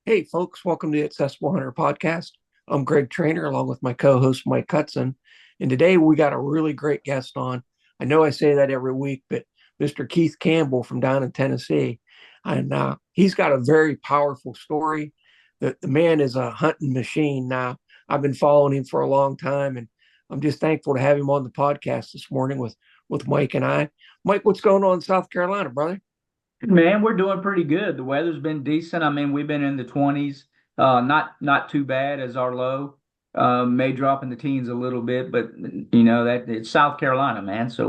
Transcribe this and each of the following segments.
Hey, folks, welcome to the Accessible Hunter podcast. I'm Greg Trainer along with my co host, Mike Cutson. And today we got a really great guest on. I know I say that every week, but Mr. Keith Campbell from down in Tennessee. And he's got a very powerful story. The man is a hunting machine now. I've been following him for a long time, and I'm just thankful to have him on the podcast this morning with Mike and I. Mike, what's going on in South Carolina, brother? Man, we're doing pretty good. The weather's been decent. I mean, we've been in the 20s. Not too bad as our low. May drop in the teens a little bit, but that it's South Carolina, man. So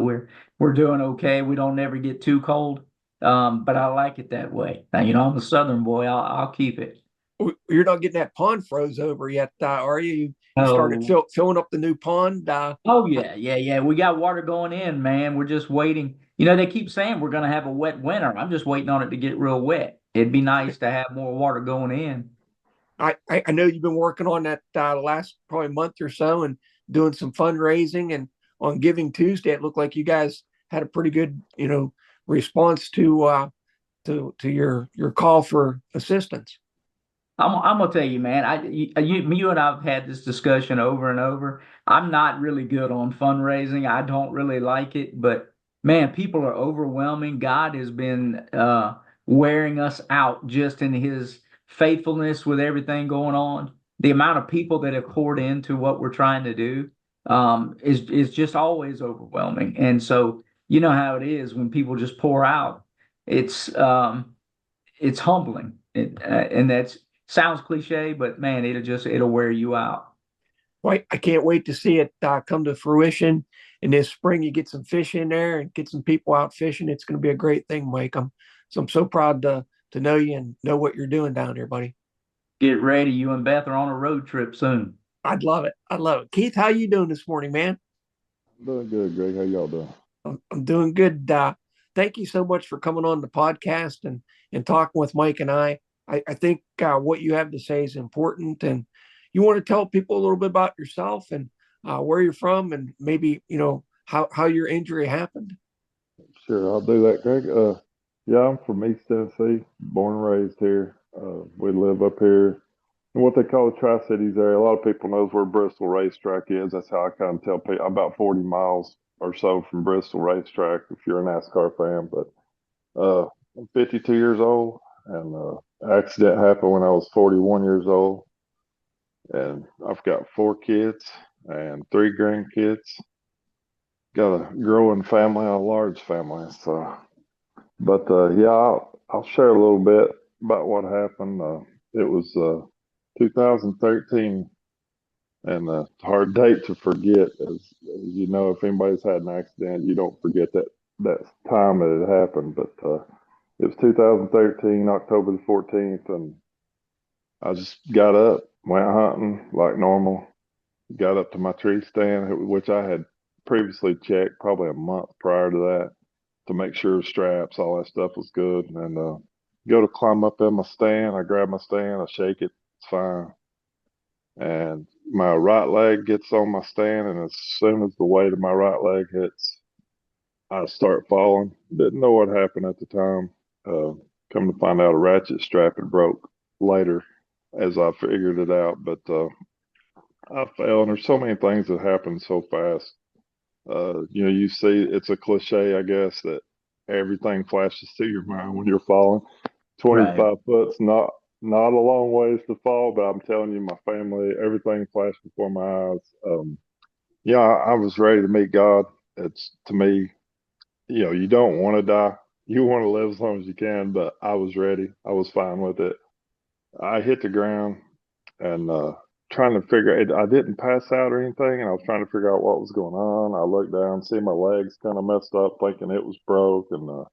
we're doing okay. We don't never get too cold. But I like it that way. Now, I'm a Southern boy. I'll keep it. You're not getting that pond froze over yet, are you? You started Oh, filling up the new pond. oh yeah. We got water going in, man. We're just waiting. They keep saying we're gonna have a wet winter. I'm just waiting on it to get real wet. It'd be nice to have more water going in. I know you've been working on that the last probably month or so and doing some fundraising. And on Giving Tuesday, it looked like you guys had a pretty good, response to your call for assistance. I'm gonna tell you, man. You and I've had this discussion over and over. I'm not really good on fundraising. I don't really like it, but man, people are overwhelming. God has been wearing us out just in His faithfulness with everything going on. The amount of people that have poured into what we're trying to do is just always overwhelming. And so you know how it is when people just pour out. It's it's humbling, and that's sounds cliche, but man, it'll wear you out. Well, I can't wait to see it come to fruition. In this spring, you get some fish in there and get some people out fishing. It's going to be a great thing, Mike. I'm so proud to know you and know what you're doing down there, buddy. Get ready, you and Beth are on a road trip soon. I'd love it. I'd love it. Keith, how you doing this morning, man? Doing good, Greg. How y'all doing? I'm doing good. Thank you so much for coming on the podcast and talking with Mike and I. I think what you have to say is important, and you want to tell people a little bit about yourself and where you're from, and maybe how your injury happened. Sure, I'll do that, Greg. Yeah, I'm from East Tennessee, born and raised here. We live up here in what they call the Tri-Cities area. A lot of people knows where Bristol Racetrack is. That's how I kind of tell people. I'm about 40 miles or so from Bristol Racetrack, if you're a NASCAR fan. But I'm 52 years old, and accident happened when I was 41 years old. And I've got four kids and three grandkids. Got a growing family, a large family. So, but yeah, I'll share a little bit about what happened. It was 2013, and a hard date to forget. As you know, if anybody's had an accident, you don't forget that time that it happened. But it was 2013, October the 14th, and I just got up, went hunting like normal, got up to my tree stand, which I had previously checked probably a month prior to that to make sure straps, all that stuff was good. And go to climb up in my stand. I grab my stand, I shake it, it's fine. And my right leg gets on my stand, and as soon as the weight of my right leg hits, I start falling. Didn't know what happened at the time. Uh, Come to find out, a ratchet strap had broke later as I figured it out. But I fell, and there's so many things that happen so fast. You see, it's a cliche, I guess, that everything flashes through your mind when you're falling. Right. 25 foot's not a long ways to fall, but I'm telling you, my family, everything flashed before my eyes. Yeah, I was ready to meet God. It's to me, you don't want to die. You want to live as long as you can, but I was ready. I was fine with it. I hit the ground and trying to figure it. I didn't pass out or anything, and I was trying to figure out what was going on. I looked down, see my legs kind of messed up, thinking it was broke, and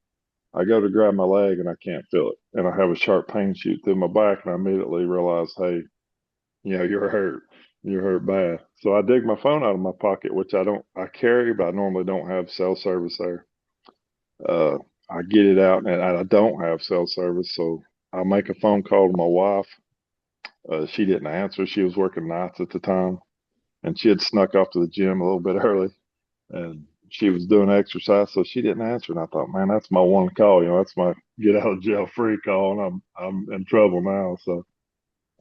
I go to grab my leg and I can't feel it, and I have a sharp pain shoot through my back, and I immediately realize, hey, you're hurt. You're hurt bad. So I dig my phone out of my pocket, which I carry, but I normally don't have cell service there. Uh, I get it out, and I don't have cell service, so I make a phone call to my wife. She didn't answer. She was working nights at the time, and she had snuck off to the gym a little bit early, and she was doing exercise, so she didn't answer. And I thought, man, that's my one call. That's my get out of jail free call, and I'm in trouble now. So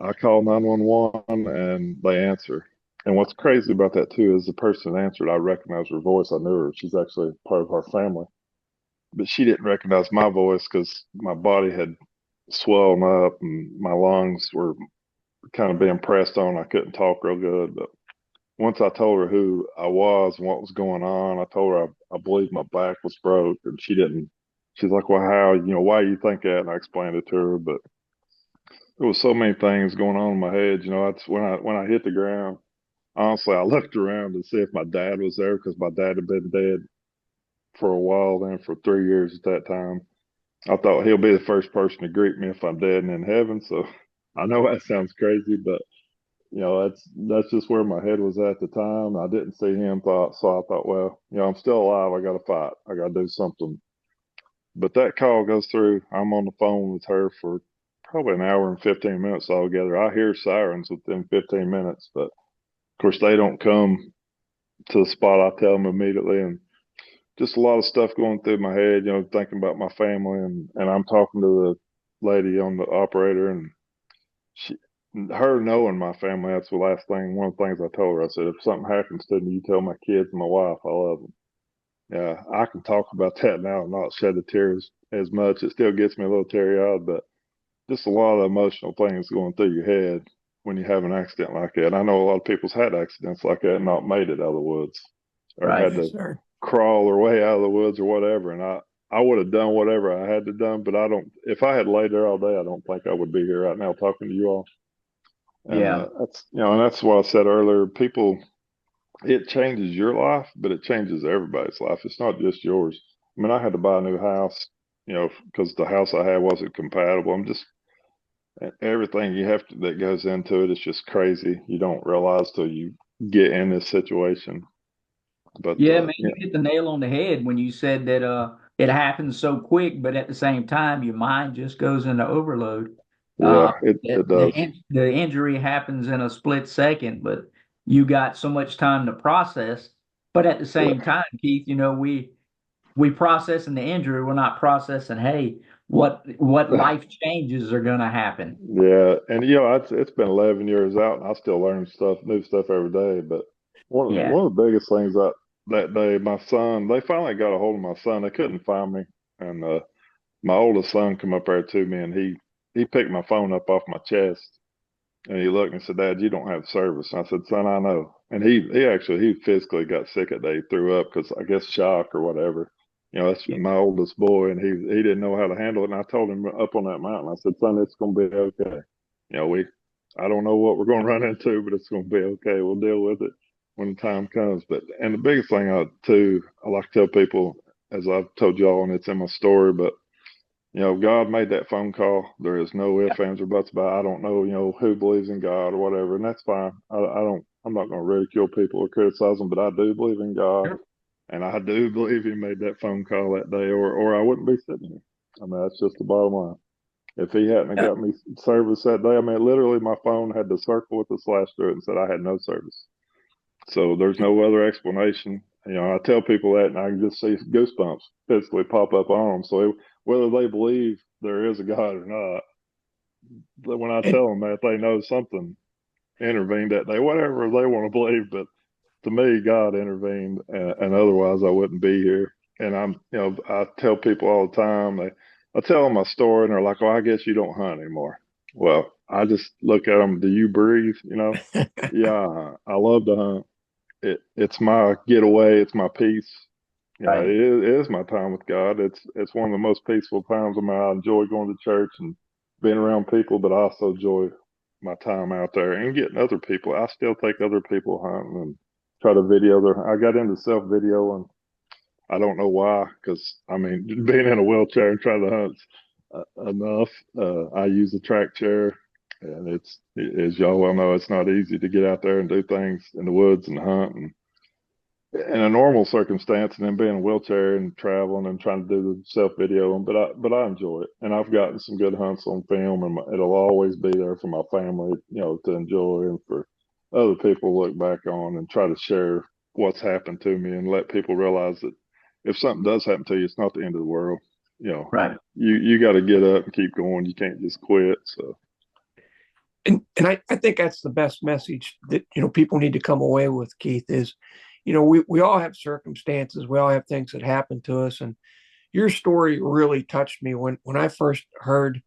I call 911 and they answer. And what's crazy about that too is the person that answered, I recognized her voice. I knew her. She's actually part of our family, but she didn't recognize my voice because my body had swollen up and my lungs were kind of being pressed on. I couldn't talk real good. But once I told her who I was and what was going on, I told her I believe my back was broke, and she didn't. She's like, "Well, how? Why you think that?" And I explained it to her, but there was so many things going on in my head. That's when I hit the ground. Honestly, I looked around to see if my dad was there because my dad had been dead for a while then, for 3 years at that time. I thought he'll be the first person to greet me if I'm dead and in heaven. So I know that sounds crazy, but that's just where my head was at the time. I didn't see him, so I thought, well, I'm still alive. I got to fight. I got to do something. But that call goes through. I'm on the phone with her for probably an hour and 15 minutes altogether. I hear sirens within 15 minutes, but of course they don't come to the spot. I tell them immediately, and just a lot of stuff going through my head. Thinking about my family, and I'm talking to the lady on the operator, and she, her knowing my family, that's the last thing. One of the things I told her, I said, if something happens to me, you tell my kids and my wife I love them. Yeah, I can talk about that now and not shed the tears as much. It still gets me a little teary eyed, but just a lot of emotional things going through your head when you have an accident like that. I know a lot of people's had accidents like that and not made it out of the woods or Right. had Yes, to sir. crawl their way out of the woods or whatever. And I would have done whatever I had to done, but I don't. If I had laid there all day, I don't think I would be here right now talking to you all. And Yeah. that's what I said earlier. People, it changes your life, but it changes everybody's life. It's not just yours. I mean, I had to buy a new house, because the house I had wasn't compatible. I'm just everything you have to that goes into it. It's just crazy. You don't realize till you get in this situation. But Yeah, man, you hit the nail on the head when you said that it happens so quick, but at the same time, your mind just goes into overload. yeah, it does. The injury happens in a split second, but you got so much time to process. But at the same Yeah, time, Keith, we processing the injury, we're not processing, hey, what life changes are gonna happen. yeah, and it's been 11 years out, and I still learn new stuff every day. But Yeah. one of the biggest things that day, my son, they finally got a hold of my son. They couldn't find me, and my oldest son come up there to me, and he picked my phone up off my chest, and he looked and said, "Dad, you don't have service." And I said, "Son, I know." And he physically got sick that day. He threw up because I guess shock or whatever. That's Yeah. my oldest boy, and he didn't know how to handle it. And I told him up on that mountain, I said, "Son, it's going to be okay. We I don't know what we're going to run into, but it's going to be okay. We'll deal with it when the time comes." And the biggest thing I like to tell people, as I've told y'all, and it's in my story, but God made that phone call. There is no ifs, ands, or buts about it. I don't know, who believes in God or whatever, and that's fine. I'm not going to ridicule people or criticize them, but I do believe in God, Sure. and I do believe He made that phone call that day, or I wouldn't be sitting here. I mean, that's just the bottom line. If He hadn't have Yeah. got me service that day, I mean, literally, my phone had the circle with the slash through it and said I had no service. So there's no other explanation. I tell people that, and I can just see goosebumps physically pop up on them. So whether they believe there is a God or not, when I And tell them that, they know something intervened that day, whatever they want to believe. But to me, God intervened, and otherwise I wouldn't be here. And I tell people all the time, I tell them my story, and they're like, "Oh, I guess you don't hunt anymore." Well, I just look at them. Do you breathe? Yeah, I love to hunt. It's my getaway. It's my peace. Right. It is my time with God. It's one of the most peaceful times of my. I enjoy going to church and being around people, but I also enjoy my time out there and getting other people. I still take other people hunting and try to video their. I got into self video, and I don't know why, because I mean, being in a wheelchair and trying to hunt enough. I use a track chair, and as y'all well know, it's not easy to get out there and do things in the woods and hunt and in a normal circumstance, and then being in a wheelchair and traveling and trying to do the self videoing. But I enjoy it, and I've gotten some good hunts on film, and it'll always be there for my family, to enjoy, and for other people to look back on and try to share what's happened to me and let people realize that if something does happen to you, it's not the end of the world. Right. You got to get up and keep going. You can't just quit. So And I think that's the best message that, people need to come away with, Keith, is, we all have circumstances, we all have things that happen to us. And your story really touched me when I first heard,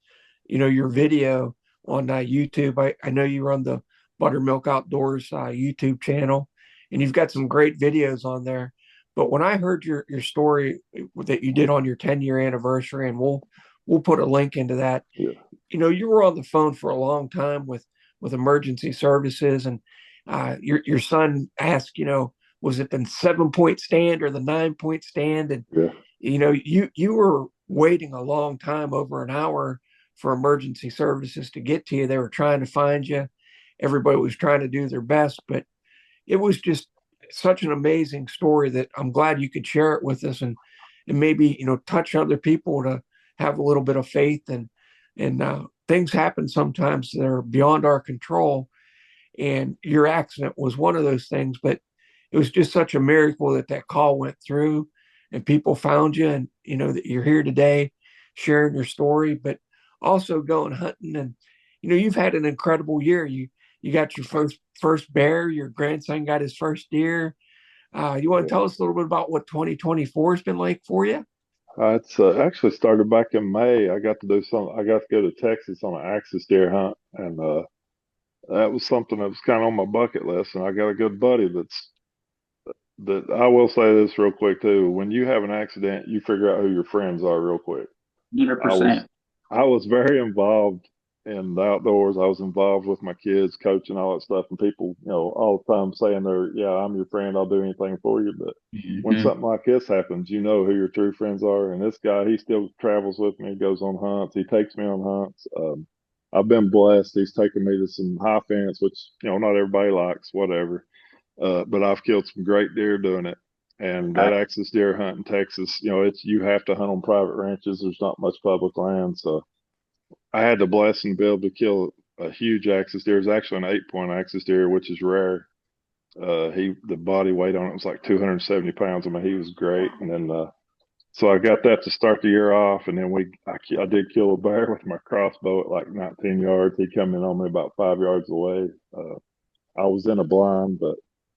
your video on YouTube. I know you run the Buttermilk Outdoors YouTube channel, and you've got some great videos on there. But when I heard your story that you did on your 10-year anniversary, and we'll put a link into that. Yeah. You were on the phone for a long time with emergency services, and your son asked, was it the 7-point stand or the 9-point stand? And Yeah. you were waiting a long time, over an hour, for emergency services to get to you. They were trying to find you. Everybody was trying to do their best, but it was just such an amazing story that I'm glad you could share it with us, and maybe, touch other people to have a little bit of faith. And things happen sometimes that are beyond our control, and your accident was one of those things. But it was just such a miracle that call went through and people found you, and that you're here today sharing your story, but also going hunting. And you've had an incredible year. You got your first bear, your grandson got his first deer. You want to Yeah. tell us a little bit about what 2024 has been like for you? It's actually started back in May. I got to do some. I got to go to Texas on an axis deer hunt, and that was something that was kind of on my bucket list. And I got a good buddy that I will say this real quick too. When you have an accident, you figure out who your friends are real quick. I was 100%. I was very involved in the outdoors. I was involved with my kids, coaching all that stuff, and people, all the time saying yeah, I'm your friend. I'll do anything for you. But when Hmm. something like this happens, you know who your true friends are. And this guy, he still travels with me, goes on hunts. He takes me on hunts. I've been blessed. He's taken me to some high fence, which, not everybody likes, whatever. But I've killed some great deer doing it. And that axis deer hunt in Texas, you have to hunt on private ranches. There's not much public land. So I had the blessing to be able to kill a huge axis deer. It's actually an 8-point axis deer, which is rare. The body weight on it was like 270 pounds. I mean, he was great. And then, so I got that to start the year off. And then I did kill a bear with my crossbow at like 19 yards. He come in on me about 5 yards away. I was in a blind, but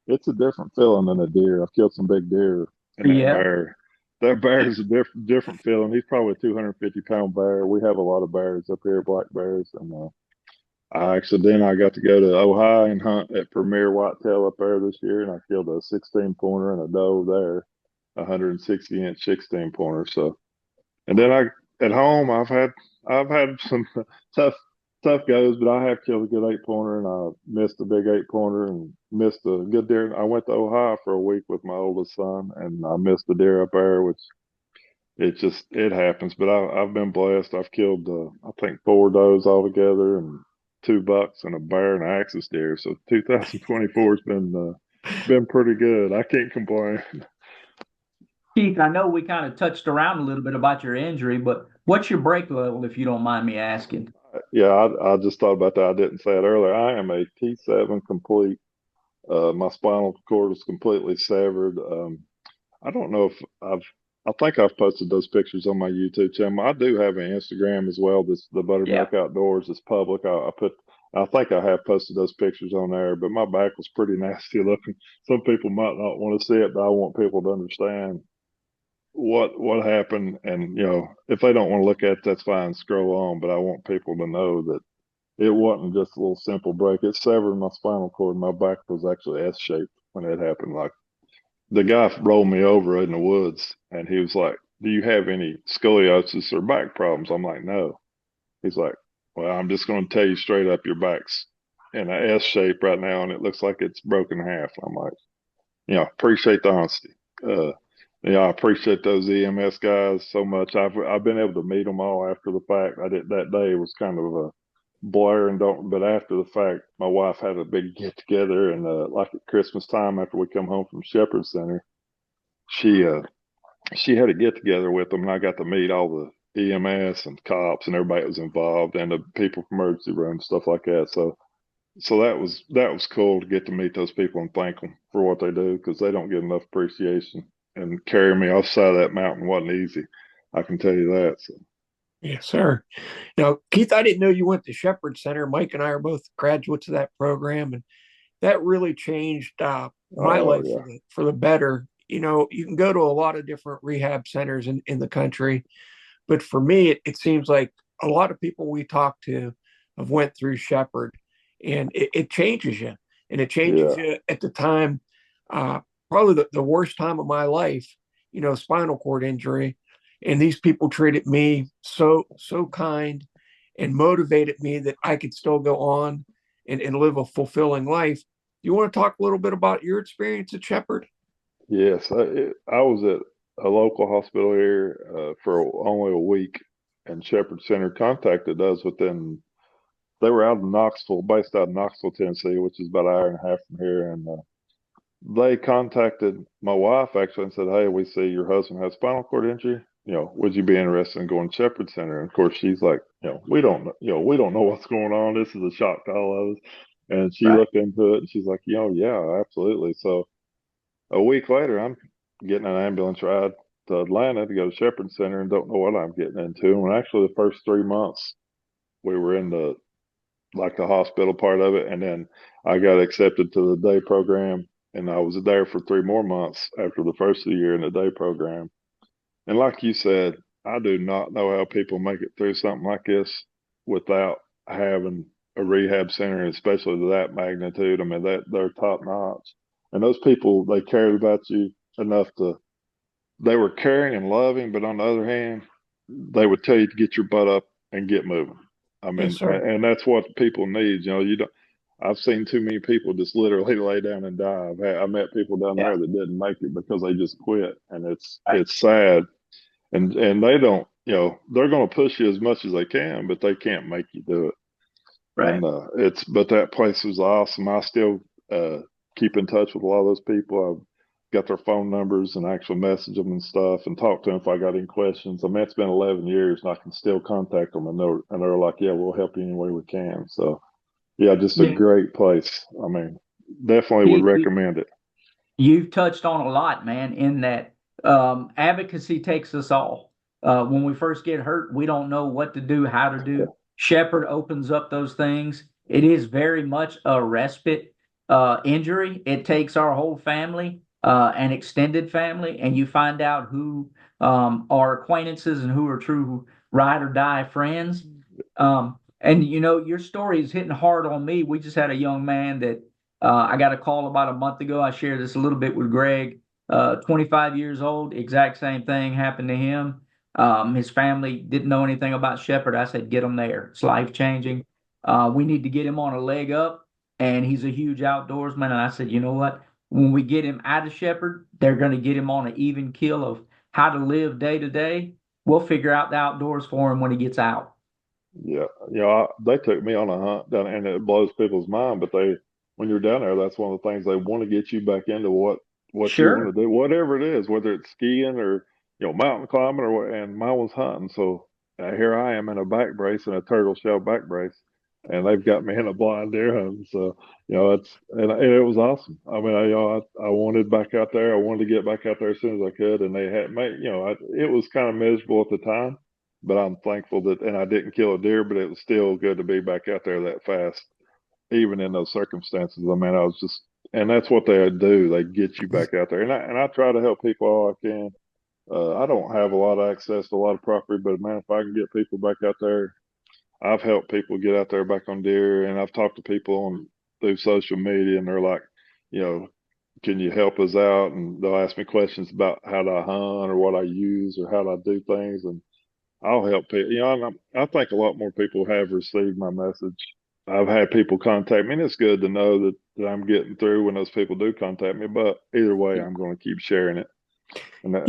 it's a different feeling than a deer. I've killed some big deer, and that Yeah. bear, that bear is a different feeling. He's probably a 250-pound bear. We have a lot of bears up here, black bears, and I got to go to Ohio and hunt at Premier Whitetail up there this year, and I killed a 16 pointer and a doe there, 160-inch 16 pointer. So, and then at home I've had some tough tough goes, but I have killed a good 8-pointer, and I missed a big 8-pointer and missed a good deer. I went to Ohio for a week with my oldest son, and I missed a deer up there, which it happens. But I've been blessed. I've killed I think 4 does altogether, and 2 bucks and a bear and an axis deer. So 2024 has been pretty good. I can't complain. Keith, I know we kind of touched around a little bit about your injury, but what's your break level, if you don't mind me asking? Yeah, I just thought about that. I didn't say it earlier. I am a T7 complete. My spinal cord is completely severed. I don't know if I think I've posted those pictures on my YouTube channel. I do have an Instagram as well. This the Yeah. Buttermilk Outdoors. It's public. I think I have posted those pictures on there. But my back was pretty nasty looking. Some people might not want to see it, but I want people to understand what happened. And if they don't want to look at it, that's fine. Scroll on. But I want people to know that it wasn't just a little simple break. It severed my spinal cord. My back was actually S shaped when it happened. Like the guy rolled me over in the woods, and he was like, "Do you have any scoliosis or back problems?" I'm like, "No." He's like, "Well, I'm just going to tell you straight up, your back's in a S shape right now, and it looks like it's broken in half." I'm like, appreciate the honesty. Uh, I appreciate those EMS guys so much. I've been able to meet them all after the fact. I did that day was kind of a blur and don't. But after the fact, my wife had a big get together, and like at Christmas time after we come home from Shepherd Center, she she had a get together with them, and I got to meet all the EMS and cops and everybody that was involved, and the people from emergency room, stuff like that. So that was cool to get to meet those people and thank them for what they do, because they don't get enough appreciation. And carrying me off the side of that mountain wasn't easy. I can tell you that. So. Yes, sir. Now, Keith, I didn't know you went to Shepherd Center. Mike and I are both graduates of that program, and that really changed my Oh life for yeah, the better. You can go to a lot of different rehab centers in the country, but for me, it seems like a lot of people we talk to have went through Shepherd, and it changes you, and it changes yeah, you at the time, uh, probably the worst time of my life, spinal cord injury, and these people treated me so kind and motivated me that I could still go on and live a fulfilling life. You want to talk a little bit about your experience at Shepherd? yes. I was at a local hospital here for only a week, and Shepherd Center contacted us within. They were out of Knoxville, based out of Knoxville, Tennessee, which is about an hour and a half from here, and they contacted my wife actually and said, "Hey, we see your husband has spinal cord injury. Would you be interested in going to Shepherd Center?" And of course, she's like, we don't, we don't know what's going on. This is a shock to all of us. And she Right. looked into it and she's like, yeah, absolutely. So a week later, I'm getting an ambulance ride to Atlanta to go to Shepherd Center and don't know what I'm getting into. And actually, the first 3 months we were in the like the hospital part of it, and then I got accepted to the day program, and I was there for 3 more months after the first of the year in the day program. And like you said, I do not know how people make it through something like this without having a rehab center, especially to that magnitude. I mean, that they're top notch, and those people they cared about you enough to they were caring and loving, but on the other hand, they would tell you to get your butt up and get moving. I Yes, mean, sir. and that's what people need. You don't. I've seen too many people just literally lay down and die. I met people down Yeah. there that didn't make it because they just quit, and it's Right. it's sad. And they don't. They're going to push you as much as they can, but they can't make you do it. Right. And but that place was awesome. I still uh, keep in touch with a lot of those people. I've got their phone numbers and actually message them and stuff and talk to them if I got any questions. I mean, it's been 11 years and I can still contact them and they're like, yeah, we'll help you any way we can. So yeah, just a Yeah. great place. I mean, definitely would Keith, recommend it. you've touched on a lot, man, in that advocacy takes us all. When we first get hurt, we don't know what to do, how to do. Shepherd opens up those things. It is very much a respite injury. It takes our whole family, an extended family, and you find out who are acquaintances and who are true ride or die friends. And your story is hitting hard on me. We just had a young man that I got a call about a month ago. I shared this a little bit with Greg. 25 years old, exact same thing happened to him. His family didn't know anything about Shepherd. I said, get him there. It's life changing. We need to get him on a leg up, and he's a huge outdoorsman. And I said, you know what? When we get him out of Shepherd, they're going to get him on an even keel of how to live day to day. We'll figure out the outdoors for him when he gets out. Yeah, they took me on a hunt down, and it blows people's mind. But when you're down there, that's one of the things they want to get you back into what you want Sure. to do, whatever it is, whether it's skiing or mountain climbing or what. And mine was hunting, so here I am in a back brace and a turtle shell back brace, and they've got me in a blind deer hunt. So it's and it was awesome. I mean, I wanted back out there. I wanted to get back out there as soon as I could, and they had made it was kind of miserable at the time, but I'm thankful that, and I didn't kill a deer, but it was still good to be back out there that fast, even in those circumstances. I mean, I was just, and that's what they do. They get you back out there, and I try to help people all I can. I don't have a lot of access to a lot of property, but man, if I can get people back out there, I've helped people get out there back on deer, and I've talked to people on through social media, and they're like, you know, can you help us out? And they'll ask me questions about how do I hunt or what I use or how do I do things, and I'll help people. I think a lot more people have received my message. I've had people contact me, and it's good to know that I'm getting through when those people do contact me. But either way, I'm going to keep sharing it. And that,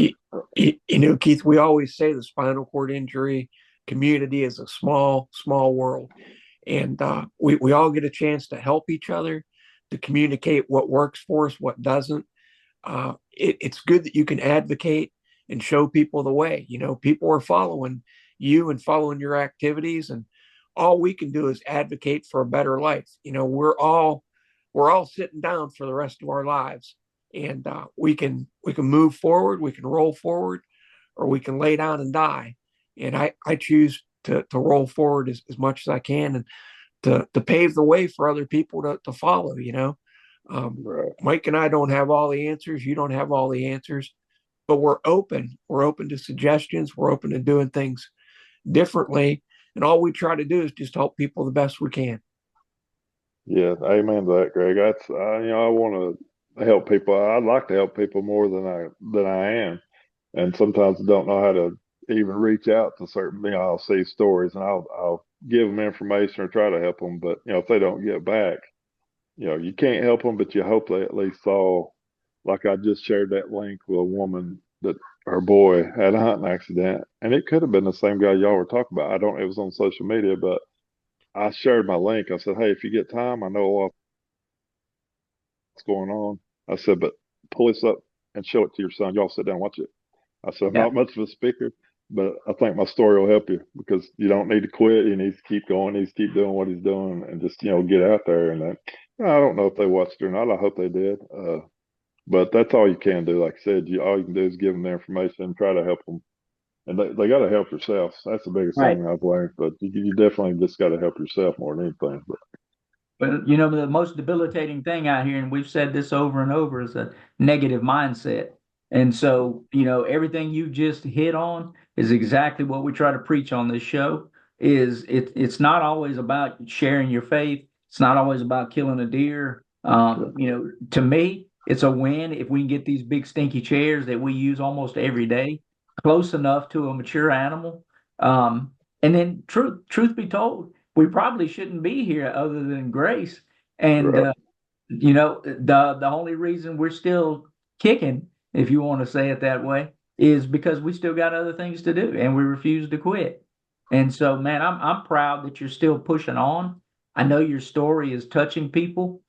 You, Keith, we always say the spinal cord injury community is a small world. And we all get a chance to help each other, to communicate what works for us, what doesn't. It's good that you can advocate and show people the way. People are following you and following your activities, and all we can do is advocate for a better life. We're all sitting down for the rest of our lives, and we can move forward, we can roll forward, or we can lay down and die. And I choose to roll forward as much as I can, and to pave the way for other people to follow. Right. Mike and I don't have all the answers. You don't have all the answers, but we're open. We're open to suggestions. We're open to doing things differently. And all we try to do is just help people the best we can. Yeah, amen to that, Greg. I want to help people. I'd like to help people more than I am, and sometimes I don't know how to even reach out to certain. I'll see stories and I'll give them information or try to help them, but if they don't get back, you can't help them, but you hope they at least saw. Like I just shared that link with a woman that her boy had a hunting accident, and it could have been the same guy y'all were talking about. I don't. It was on social media, but I shared my link. I said, "Hey, if you get time, I know a lot what's going on." I said, "But pull this up and show it to your son. Y'all sit down and watch it." I said, "I'm Yeah. not much of a speaker, but I think my story will help you because you don't need to quit. He needs to keep going. He needs to keep doing what he's doing and just, get out there." And I don't know if they watched it or not. I hope they did. But that's all you can do. Like I said, all you can do is give them the information and try to help them. And they got to help yourself. That's the biggest Right. thing I've learned. But you definitely just got to help yourself more than anything. But But the most debilitating thing out here, and we've said this over and over, is a negative mindset. And so, everything you just hit on is exactly what we try to preach on this show. It's not always about sharing your faith. It's not always about killing a deer. To me, it's a win if we can get these big stinky chairs that we use almost every day close enough to a mature animal. And then truth be told, we probably shouldn't be here other than grace. And right, the only reason we're still kicking, if you want to say it that way, is because we still got other things to do and we refuse to quit. And so, man, I'm proud that you're still pushing on. I know your story is touching people.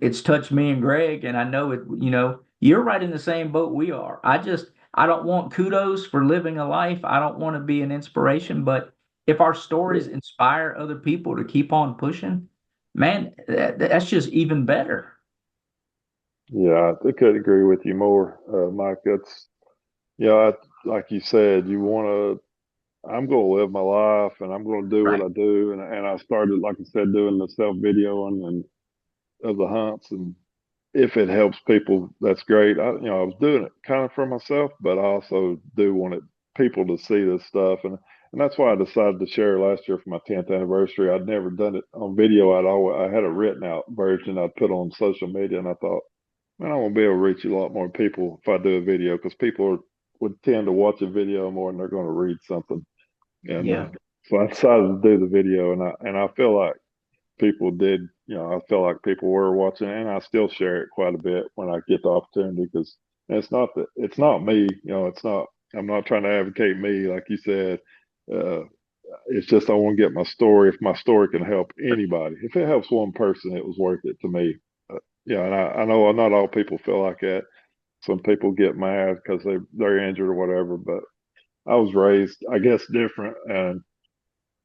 It's touched me and Greg, and I know it. You're right in the same boat we are. I don't want kudos for living a life. I don't want to be an inspiration, but if our stories inspire other people to keep on pushing, man, that's just even better. yeah, I couldn't agree with you more, Mike. That's like you said, you want to. I'm going to live my life, and I'm going to do what Right. I do. And I started, like I said, doing the self videoing and of the hunts, and if it helps people, that's great. I was doing it kind of for myself, but I also do want people to see this stuff, and that's why I decided to share last year for my 10th anniversary. I'd never done it on video. I had a written out version I'd put on social media, and I thought, man, I want to be able to reach a lot more people if I do a video because would tend to watch a video more than they're going to read something. And Yeah. so I decided to do the video, and I feel like people did, I feel like people were watching, and I still share it quite a bit when I get the opportunity because it's not me, it's not. I'm not trying to advocate me, like you said. Uh, it's just I want to get my story. If my story can help anybody, if it helps one person, it was worth it to me. And I know not all people feel like that. Some people get mad because they're injured or whatever, but I was raised, I guess, different, and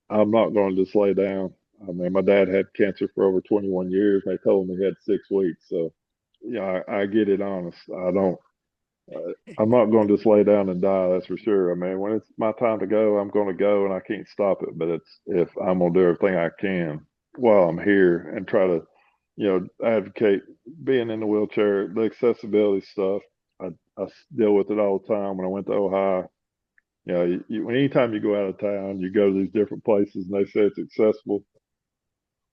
I'm not going to just lay down. I mean, my dad had cancer for over 21 years. They told him he had 6 weeks. So, I get it honest. I'm not going to just lay down and die. That's for sure. I mean, when it's my time to go, I'm going to go and I can't stop it. But if I'm going to do everything I can while I'm here and try to, advocate being in the wheelchair, the accessibility stuff. I deal with it all the time. When I went to Ohio, anytime you go out of town, you go to these different places and they say it's accessible.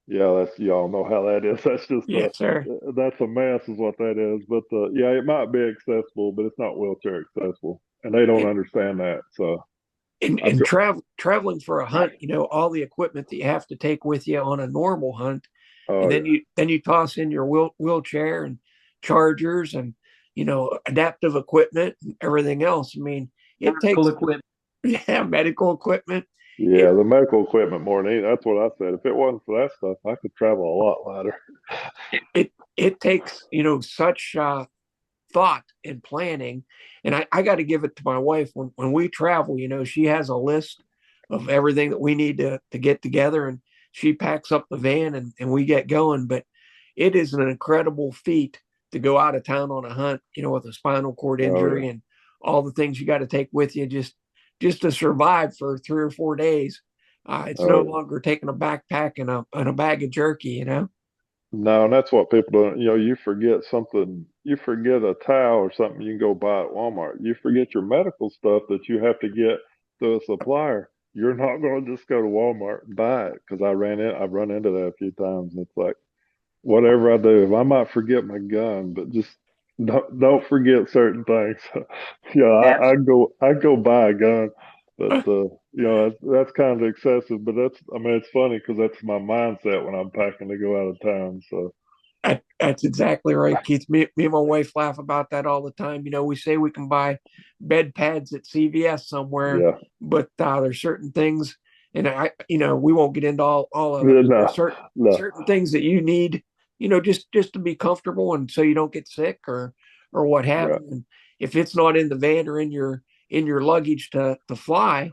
Yeah, that's y'all know how that is. That's just Yes, sir. that's a mess, is what that is. But yeah, it might be accessible, but it's not wheelchair accessible, and they don't And, understand that. So I and tr traveling for a hunt, all the equipment that you have to take with you on a normal hunt, and oh then yeah, you toss in your wheelchair and chargers and adaptive equipment and everything else. I mean, it Full takes equipment. yeah, medical equipment. yeah, It the medical equipment more than anything. That's what I said. If it wasn't for that stuff, I could travel a lot lighter. it takes such thought and planning. And I got to give it to my wife when we travel. She has a list of everything that we need to get together, and she packs up the van and we get going. But it is an incredible feat to go out of town on a hunt, with a spinal cord Oh yeah, injury and all the things you got to take with you just to survive for 3 or 4 days. It's no Oh, longer taking a backpack and a bag of jerky, you know. no, and that's what people don't. You forget something. You forget a towel or something you can go buy at Walmart. You forget your medical stuff that you have to get to a supplier. You're not going to just go to Walmart and buy it because I've run into that a few times, and it's like whatever I do, if I might forget my gun, but just don't forget certain things. Yeah, I go buy a gun, but that's kind of excessive. But I mean it's funny because that's my mindset when I'm packing to go out of town. So That's exactly right, Keith. Me and my wife laugh about that all the time. You know, we say we can buy bed pads at CVS somewhere, yeah, but there's certain things, and we won't get into all of it, but there's no, no, certain things that you need, just to be comfortable and so you don't get sick or what have right, you. And if it's not in the van or in your luggage to fly,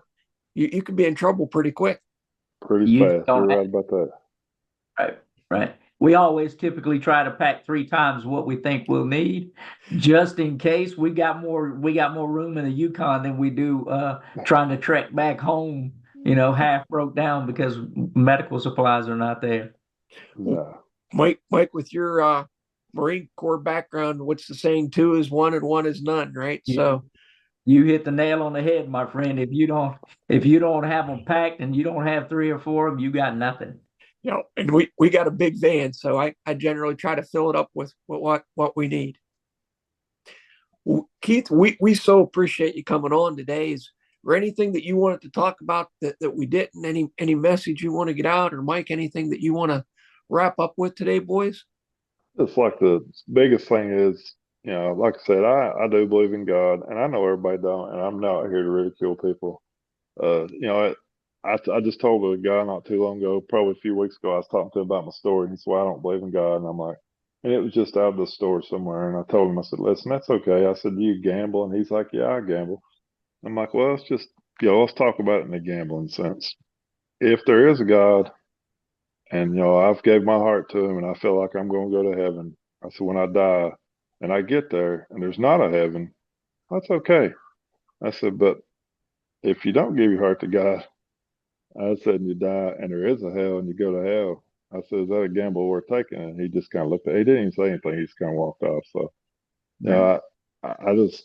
you can be in trouble pretty quick. pretty You just fast. don't You're have right about that. right, right. We always typically try to pack three times what we think we'll need, just in case we got more room in the Yukon than we do trying to trek back home, half broke down because medical supplies are not there. No, Mike, with your Marine Corps background, what's the saying? Two is one and one is none, right? You, So, you hit the nail on the head, my friend. If you don't have them packed and you don't have three or four of them, you got nothing. and we got a big van, so I generally try to fill it up with what we need. Well, Keith, we so appreciate you coming on today. Is there anything that you wanted to talk about that we didn't? Any message you want to get out, or Mike, anything that you want to wrap up with today, boys? it's like the biggest thing is, like I said, I do believe in God, and I know everybody don't, and I'm not here to ridicule people. I just told a guy not too long ago, probably a few weeks ago, I was talking to him about my story, and he said, "Well, I don't believe in God," and I'm like, and it was just out of the store somewhere, and I told him, I said, "Listen, that's okay." I said, "Do you gamble?" And he's like, "Yeah, I gamble." I'm like, "Well, let's just, let's talk about it in the gambling sense. If there is a God, and I've gave my heart to him, and I feel like I'm going to go to heaven," I said, "When I die, and I get there, and there's not a heaven, that's okay." I said, "But if you don't give your heart to God," I said, "and you die, and there is a hell, and you go to hell." I said, "Is that a gamble worth taking?" And he just kind of looked at. He didn't even say anything. He just kind of walked off. So, you Right. know, I just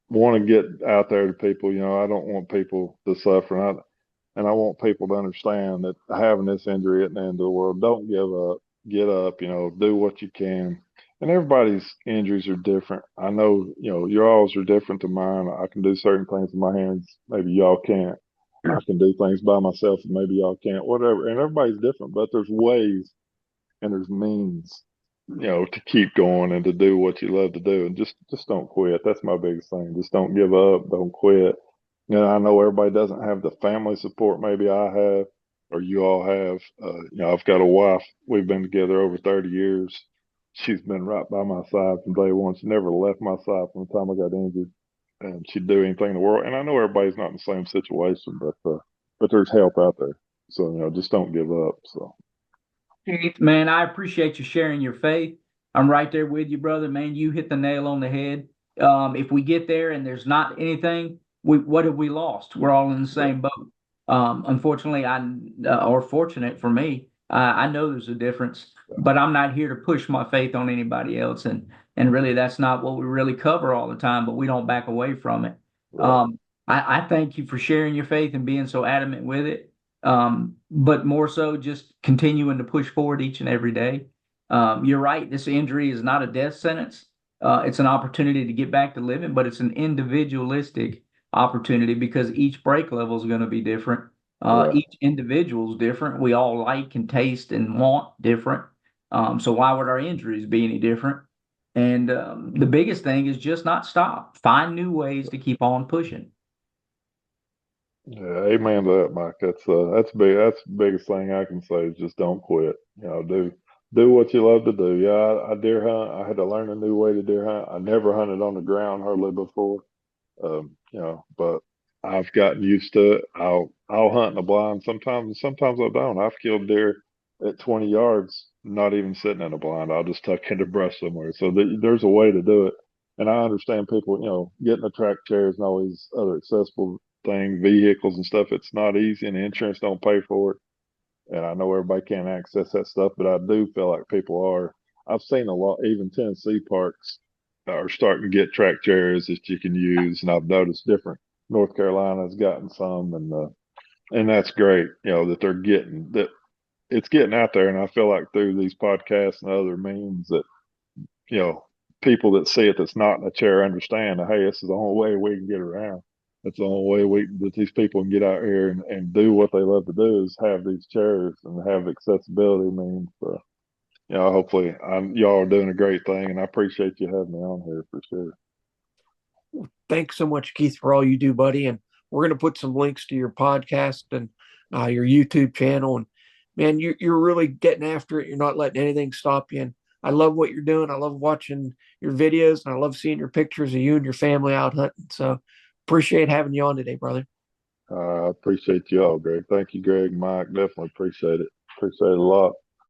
want to get out there to people. I don't want people to suffer, and I want people to understand that having this injury at the end of the world, don't give up. Get up. Do what you can. And everybody's injuries are different. I know, yours are different to mine. I can do certain things with my hands. Maybe y'all can't. I can do things by myself and maybe y'all can't, whatever. And everybody's different, but there's ways and there's means, to keep going and to do what you love to do. And just don't quit. That's my biggest thing. Just don't give up. Don't quit. I know everybody doesn't have the family support maybe I have or you all have. I've got a wife. We've been together over 30 years. She's been right by my side from day one. She never left my side from the time I got injured, and she'd do anything in the world. And I know everybody's not in the same situation, but there's help out there. So just don't give up. So Keith, man, I appreciate you sharing your faith. I'm right there with you, brother. Man, you hit the nail on the head. If we get there and there's not anything, what have we lost? We're all in the yeah, same boat. Unfortunately, or fortunate for me, I know there's a difference, but I'm not here to push my faith on anybody else, and really, that's not what we really cover all the time. But we don't back away from it. right, Um, I thank you for sharing your faith and being so adamant with it, but more so just continuing to push forward each and every day. You're right. This injury is not a death sentence. It's an opportunity to get back to living, but it's an individualistic opportunity because each break level is going to be different. right. Each individual is different. We all like and taste and want different. So why would our injuries be any different? And the biggest thing is just not stop. Find new ways to keep on pushing. Yeah, amen to that, Mike. That's big. That's the biggest thing I can say is just don't quit. Do what you love to do. Yeah, I deer hunt. I had to learn a new way to deer hunt. I never hunted on the ground hardly before. But I've gotten used to it. I'll hunt in the blind sometimes, and sometimes I don't. I've killed deer at 20 yards, not even sitting in a blind. I'll just tuck into brush somewhere. So there's a way to do it. And I understand people, getting a track chair is not always other accessible thing, vehicles and stuff. It's not easy, and the insurance don't pay for it. And I know everybody can't access that stuff, but I do feel like people are. I've seen a lot, even Tennessee parks are starting to get track chairs that you can use, and I've noticed different. North Carolina's gotten some, and that's great. You know that they're getting that it's getting out there, and I feel like through these podcasts and other means that you know people that see it that's not in a chair understand that hey, this is the only way we can get around. That's the only way that these people can get out here and do what they love to do is have these chairs and have accessibility means. Hopefully y'all are doing a great thing, and I appreciate you having me on here for sure. Thanks so much, Keith, for all you do, buddy. And we're going to put some links to your podcast and your YouTube channel. And man, you're really getting after it. You're not letting anything stop you. And I love what you're doing. I love watching your videos, and I love seeing your pictures of you and your family out hunting. So appreciate having you on today, brother. I appreciate you all, Greg. Thank you, Greg, Mike. Definitely appreciate it. Appreciate it a lot.